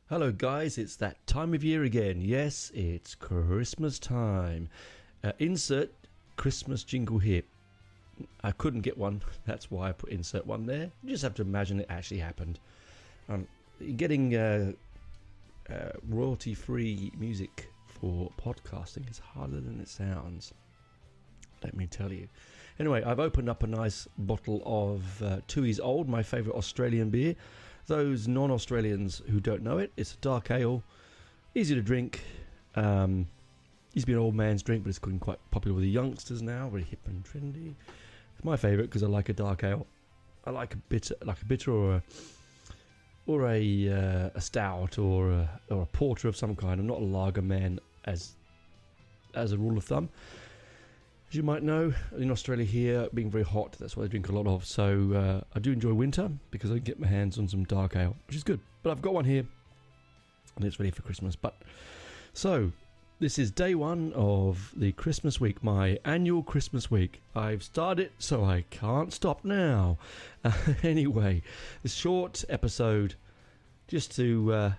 Hello guys, it's that time of year again. Yes, it's Christmas time. Insert Christmas jingle here. I couldn't get one, that's why I put insert one there. You just have to imagine it actually happened. Getting royalty-free music for podcasting is harder than it sounds. Let me tell you. Anyway, I've opened up a nice bottle of Tooheys Old, my favourite Australian beer. Those non-Australians who don't know it, it's a dark ale, easy to drink. Used to be an old man's drink, but it's getting quite popular with the youngsters now, very hip and trendy. It's my favourite because I like a dark ale. I like a bitter or a stout or a porter of some kind. I'm not a lager man as a rule of thumb. As you might know, in Australia here, being very hot, that's what I drink a lot of. So I do enjoy winter because I can get my hands on some dark ale, which is good. But I've got one here, and it's ready for Christmas. So this is day one of the Christmas week, my annual Christmas week. I've started, so I can't stop now. Anyway, this short episode just to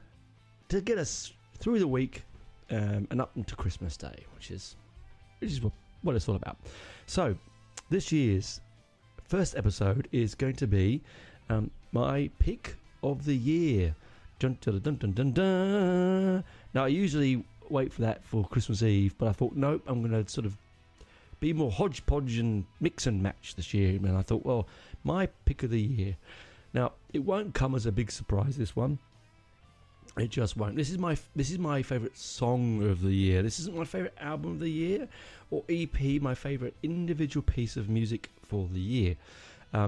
get us through the week and up into Christmas Day, which is what it's all about. So this year's first episode is going to be my pick of the year. Dun, dun, dun, dun, dun, dun. Now I usually wait for that for Christmas Eve, but I thought nope, I'm going to sort of be more hodgepodge and mix and match this year. And I thought, well, my pick of the year. Now it won't come as a big surprise, this one. It just won't. This is my favourite song of the year. This isn't my favourite album of the year or EP, my favourite individual piece of music for the year.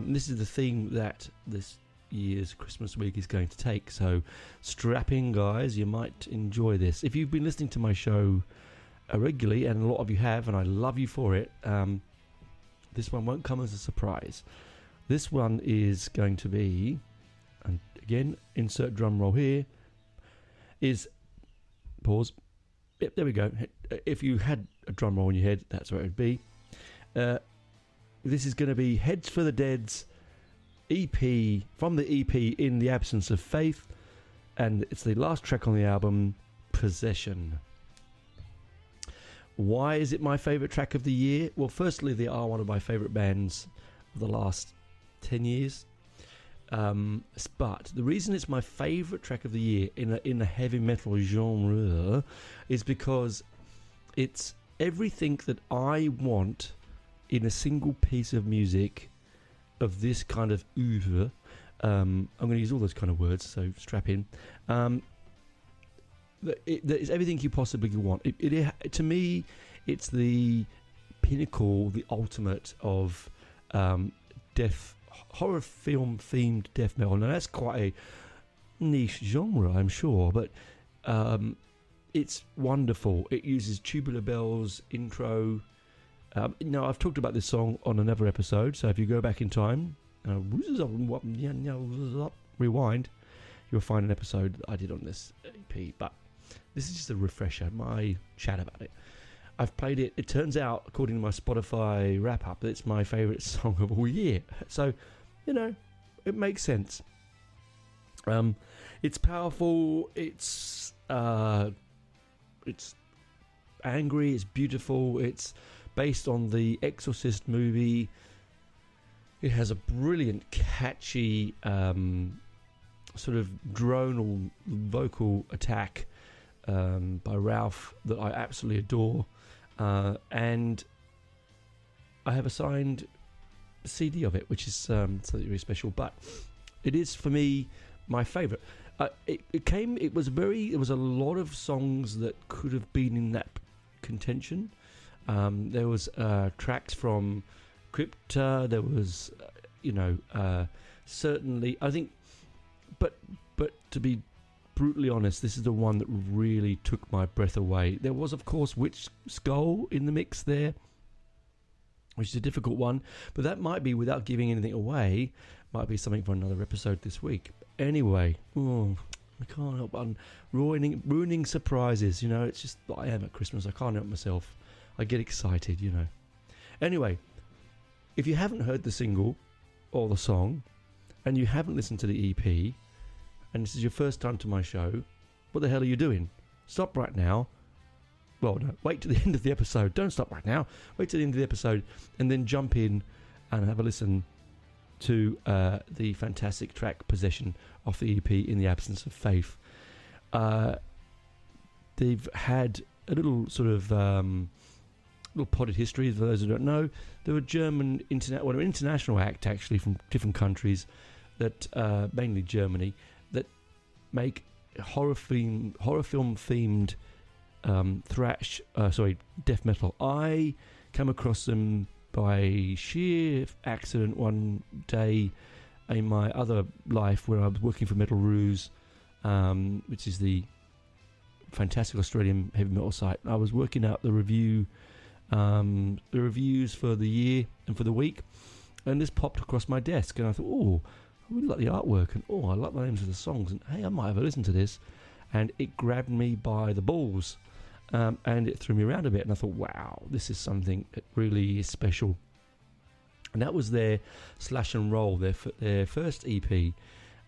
This is the theme that this year's Christmas week is going to take. So strap in, guys. You might enjoy this. If you've been listening to my show regularly, and a lot of you have, and I love you for it, this one won't come as a surprise. This one is going to be, and again, insert drum roll here, is, pause, yep, there we go. If you had a drum roll in your head, that's where it would be. This is going to be Heads for the Dead's EP, from the EP In the Absence of Faith, and it's the last track on the album, Possession. Why is it my favourite track of the year? Well, firstly, they are one of my favourite bands of the last 10 years. But the reason it's my favourite track of the year in the heavy metal genre is because it's everything that I want in a single piece of music of this kind of oeuvre. I'm going to use all those kind of words, so strap in. It's everything you possibly want. To me, it's the pinnacle, the ultimate of death. Horror film themed death metal. Now that's quite a niche genre, I'm sure, but it's wonderful. It uses Tubular Bells intro. Now I've talked about this song on another episode, so if you go back in time, rewind, you'll find an episode that I did on this EP. But this is just a refresher, my chat about it. I've played it. It turns out, according to my Spotify wrap-up, that it's my favourite song of all year. So, it makes sense. It's powerful. It's angry. It's beautiful. It's based on the Exorcist movie. It has a brilliant, catchy sort of dronal vocal attack by Ralph that I absolutely adore. And I have a signed CD of it, which is something really special. But it is, for me, my favourite. It was a lot of songs that could have been in that contention. There was tracks from Crypta. There was, certainly, I think. But to be brutally honest, this is the one that really took my breath away. There was, of course, Witch Skull in the mix there, which is a difficult one, but that might be, without giving anything away, might be something for another episode this week. Anyway, I can't help but ruining surprises. It's just I am at Christmas. I can't help myself. I get excited. Anyway, if you haven't heard the single or the song, and you haven't listened to the EP, and this is your first time to my show, What the hell are you doing? Stop right now. Well, no, wait to the end of the episode. Don't stop right now. Wait to the end of the episode and then jump in and have a listen to the fantastic track Possession off the EP In the Absence of Faith. They've had a little sort of little potted history for those who don't know. They were an international act actually from different countries, that mainly Germany, that make horror film themed death metal. I came across them by sheer accident one day in my other life where I was working for Metal Ruse, which is the fantastic Australian heavy metal site. I was working out the reviews for the year and for the week, and this popped across my desk, and I thought, oh, I really like the artwork, and I like the names of the songs, and hey, I might have a listen to this. And it grabbed me by the balls, and it threw me around a bit, and I thought, wow, this is something that really is special. And that was their Slash and Roll, their first EP,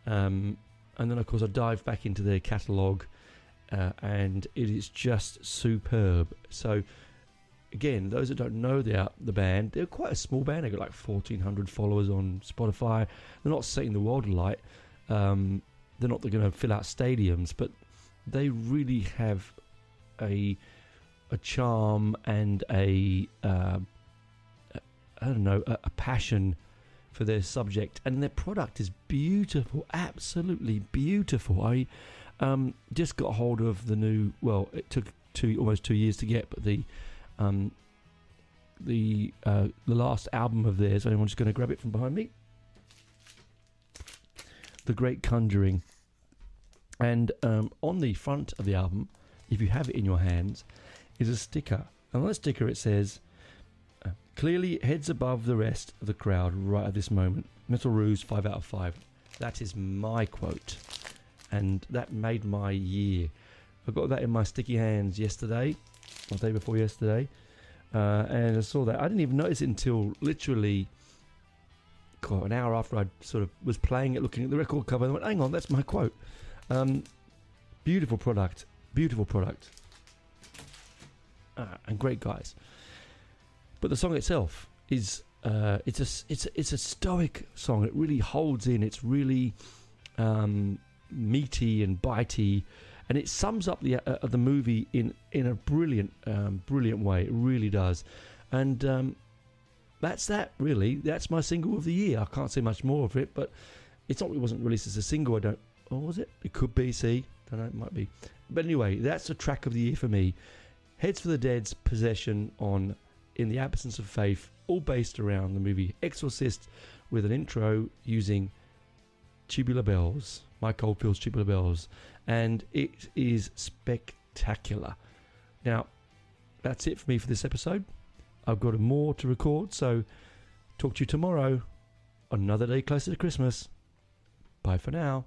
and then of course I dived back into their catalogue, and it is just superb. So again, those that don't know the band, they're quite a small band. They've got like 1,400 followers on Spotify. They're not setting the world alight. They're not going to fill out stadiums, but they really have a charm and a passion for their subject, and their product is beautiful, absolutely beautiful. I just got hold of the new. Well, it took almost 2 years to get, but the last album of theirs. Anyone just going to grab it from behind me? The Great Conjuring. And on the front of the album, if you have it in your hands, is a sticker. And on the sticker it says, clearly heads above the rest of the crowd right at this moment. Metal Ruse 5 out of 5. That is my quote. And that made my year. I got that in my sticky hands yesterday, or the day before yesterday. And I saw that. I didn't even notice it until literally an hour after I sort of was playing it, looking at the record cover, and I went, hang on, that's my quote. Beautiful product, and great guys. But the song itself is it's a stoic song. It really holds in. It's really meaty and bitey, and it sums up the movie in a brilliant way. It really does. And that's that, really. That's my single of the year. I can't say much more of it, but it wasn't released as a single. Or was it? It could be, see? Don't know, it might be. But anyway, that's the track of the year for me. Heads for the Dead's Possession on In the Absence of Faith, all based around the movie Exorcist, with an intro using Tubular Bells, Mike Oldfield's Tubular Bells, and it is spectacular. Now, that's it for me for this episode. I've got more to record, so talk to you tomorrow on another day closer to Christmas. Bye for now.